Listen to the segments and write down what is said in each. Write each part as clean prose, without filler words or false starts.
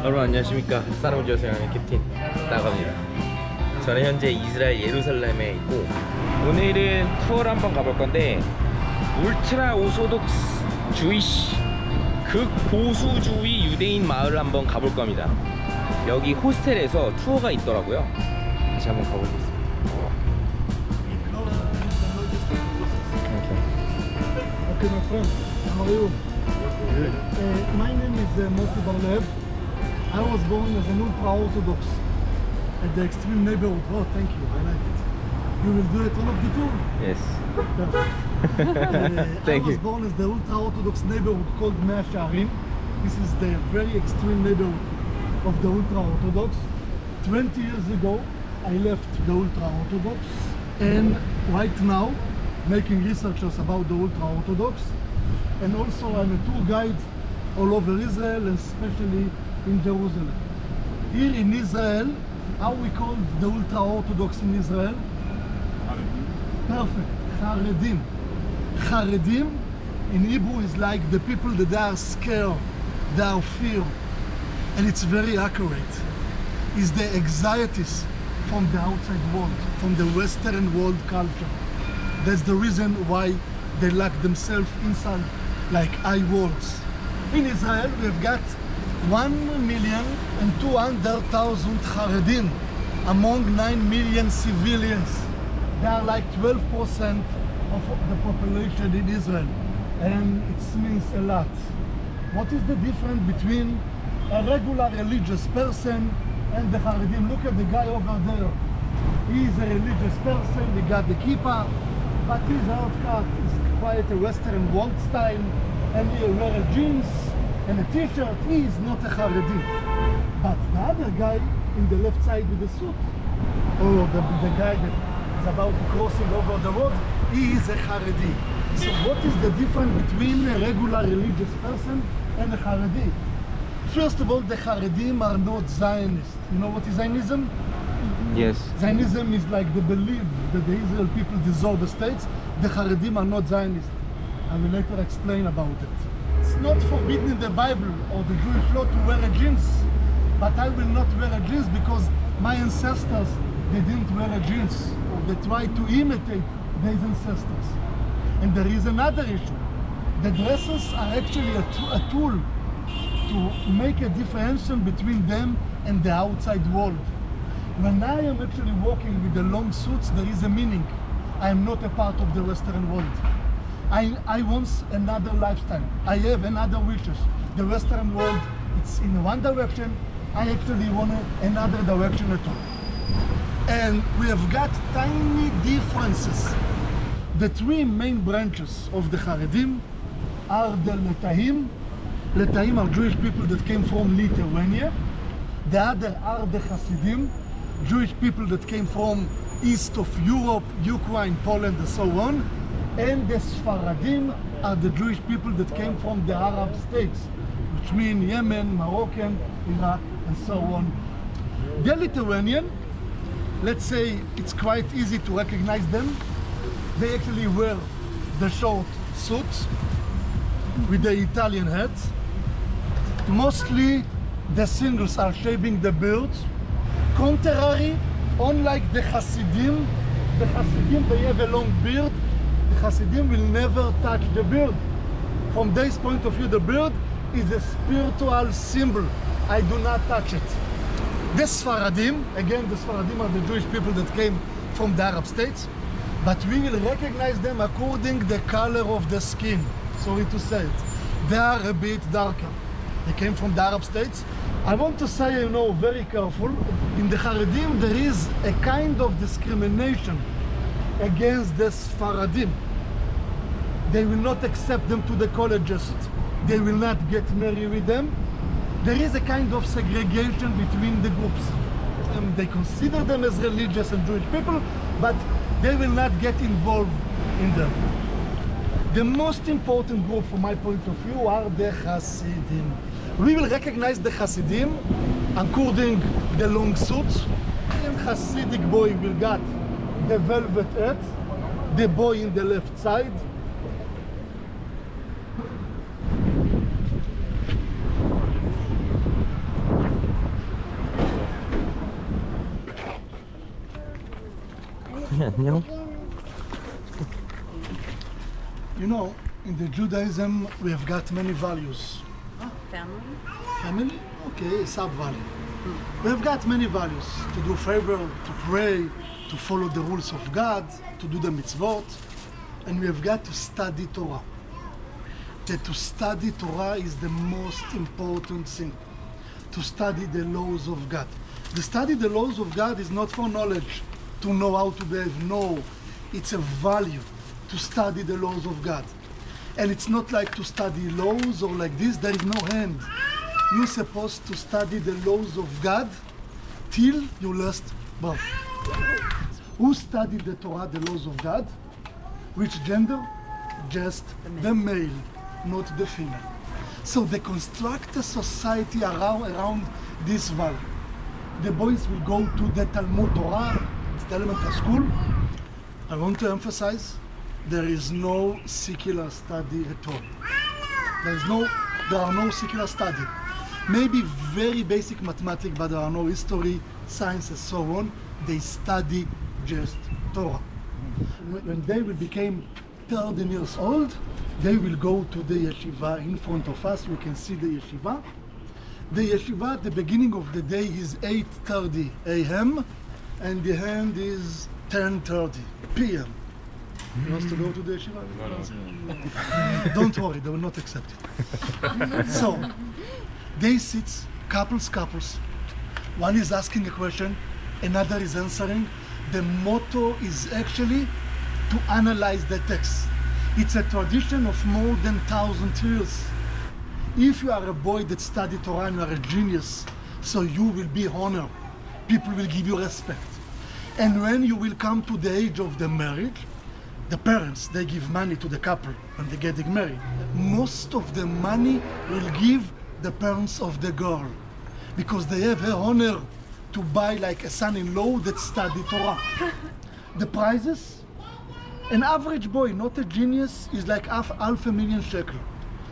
여러분 안녕하십니까. 사람을 여행하는 캡틴 따갑니다. 저는 현재 이스라엘 예루살렘에 있고 오늘은 투어를 한번 가볼 건데 울트라 오소독스 주이시 극보수주의 유대인 마을을 한번 가볼 겁니다. 여기 호스텔에서 투어가 있더라고요. 다시 한번 가보겠습니다. Okay, my friend, how are you? My name is Moti Barlev. I was born as an ultra-Orthodox at the extreme neighborhood. Oh, thank you, I like it. You will do it all of the tour? Yes. Perfect. Thank I was you. born as the ultra-Orthodox neighborhood called Mea Shearim. This is the very extreme neighborhood of the ultra-Orthodox. 20 years ago, I left the ultra-Orthodox, and right now, making researches about the ultra-Orthodox, and also I'm a tour guide all over Israel, especially in Jerusalem. Here in Israel, how we call the ultra-Orthodox in Israel? Perfect, Haredim. Haredim in Hebrew is like the people that they are scared, they are fear, and it's very accurate. It's the anxieties from the outside world, from the Western world culture. That's the reason why they lock themselves inside like eye walls. In Israel, we've got 1,200,000 Haredim among 9 million civilians. They are like 12% of the population in Israel, and it means a lot. What is the difference between a regular religious person and the Haredim? Look at the guy over there. He is a religious person, he got the kippah, but his haircut is quite a Western world style, and he wears jeans and a t-shirt. He is not a Haredi. But the other guy in the left side with the suit, or the guy that is about to crossing over the road, he is a Haredi. So what is the difference between a regular religious person and a Haredi? First of all, the Haredim are not Zionists. You know what is Zionism? Yes. Zionism is like the belief that the Israel people dissolve the states. The Haredim are not Zionists. I will later explain about it. It's not forbidden in the Bible or the Jewish law to wear a jeans, but I will not wear a jeans because my ancestors, they didn't wear a jeans, or they tried to imitate these ancestors. And there is another issue. The dresses are actually a tool to make a differentiation between them and the outside world. When I am actually walking with the long suits, there is a meaning. I am not a part of the Western world. I want another lifestyle. I have another wishes. The Western world, it's in one direction. I actually want another direction at all. And we have got tiny differences. The three main branches of the Haredim are the Letahim. Letahim are Jewish people that came from Lithuania. The other are the Hasidim, Jewish people that came from east of Europe, Ukraine, Poland, and so on. And the Sfaradim are the Jewish people that came from the Arab states, which mean Yemen, Moroccan, Iraq, and so on. The Lithuanian, let's say it's quite easy to recognize them. They actually wear the short suits with the Italian hats. Mostly the singles are shaving the beards. Contrary, unlike the Hasidim, they have a long beard. The Hasidim will never touch the beard. From this point of view, the beard is a spiritual symbol. I do not touch it. The Sfaradim, again, the Sfaradim are the Jewish people that came from the Arab states, but we will recognize them according to the color of the skin. Sorry to say it. They are a bit darker. They came from the Arab states. I want to say, very careful. In the Haredim, there is a kind of discrimination against the Sfaradim. They will not accept them to the colleges. They will not get married with them. There is a kind of segregation between the groups. They consider them as religious and Jewish people, but they will not get involved in them. The most important group from my point of view are the Hasidim. We will recognize the Hasidim according to the long suits. And Hasidic boy will get the velvet hat, the boy in the left side. 안녕. You know, in the Judaism, we have got many values. Family? Family? Okay, sub-value. We have got many values. To do favor, to pray, to follow the rules of God, to do the mitzvot. And we have got to study Torah. That to study Torah is the most important thing. To study the laws of God. To study the laws of God is not for knowledge, to know how to behave. No, it's a value to study the laws of God. And it's not like to study laws or like this, there is no hand. You're supposed to study the laws of God till your last breath. Who studied the Torah, the laws of God? Which gender? Just the male, not the female. So they construct a society around this value. The boys will go to the Talmud Torah, it's the elementary school. I want to emphasize, there is no secular study at all. There are no secular study. Maybe very basic mathematics, but there are no history, science, and so on. They study just Torah. When they will become 13 years old, they will go to the yeshiva in front of us. We can see the yeshiva. The yeshiva at the beginning of the day is 8:30 a.m. and the end is 10:30 p.m. He wants to go to the yeshiva? No. Don't worry, they will not accept it. So, they sit, couples. One is asking a question, another is answering. The motto is actually to analyze the text. It's a tradition of more than 1,000 years. If you are a boy that studied Torah and you are a genius, so you will be honored. People will give you respect. And when you will come to the age of the marriage, the parents, they give money to the couple when they're getting married. Most of the money will give the parents of the girl because they have her honor to buy like a son-in-law that studied Torah. The prizes, an average boy, not a genius, is like half a million shekel.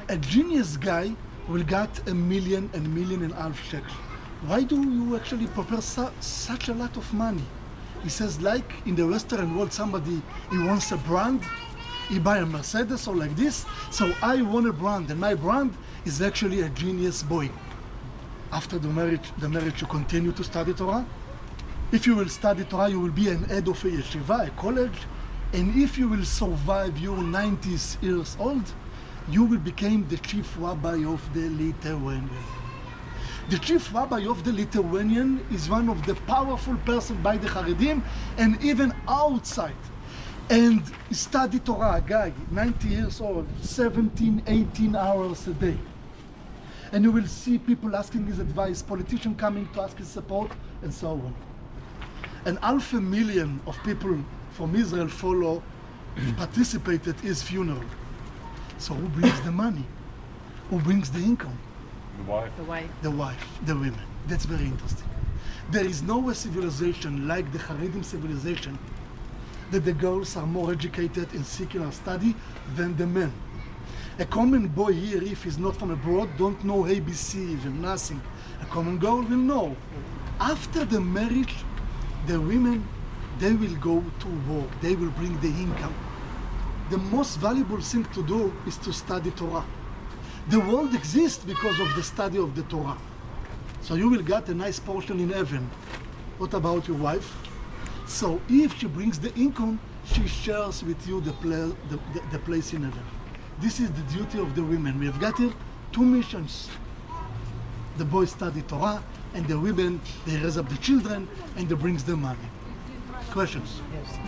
A genius guy will get $1 million and $1.5 million shekel. Why do you actually prepare such a lot of money? He says, like in the Western world, somebody, he wants a brand, he buy a Mercedes or like this, so I want a brand, and my brand is actually a genius boy. After the marriage you continue to study Torah. If you will study Torah, you will be an head of a yeshiva, a college, and if you will survive your 90 years old, you will become the chief rabbi of the Lithuanian. The chief rabbi of the Lithuanian is one of the powerful person by the Haredim and even outside. And study Torah, a guy, 90 years old, 17, 18 hours a day. And you will see people asking his advice, politicians coming to ask his support, and so on. And 500,000 of people from Israel participated in his funeral. So who brings the money? Who brings the income? The wife. The wife, the women. That's very interesting. There is no civilization like the Haredim civilization that the girls are more educated in secular study than the men. A common boy here, if he's not from abroad, don't know ABC, even nothing. A common girl will know. After the marriage, the women, they will go to work. They will bring the income. The most valuable thing to do is to study Torah. The world exists because of the study of the Torah. So you will get a nice portion in heaven. What about your wife? So if she brings the income, she shares with you the place in heaven. This is the duty of the women. We have got here 2 missions. The boys study Torah, and the women, they raise up the children, and they brings the money. Questions? Yes.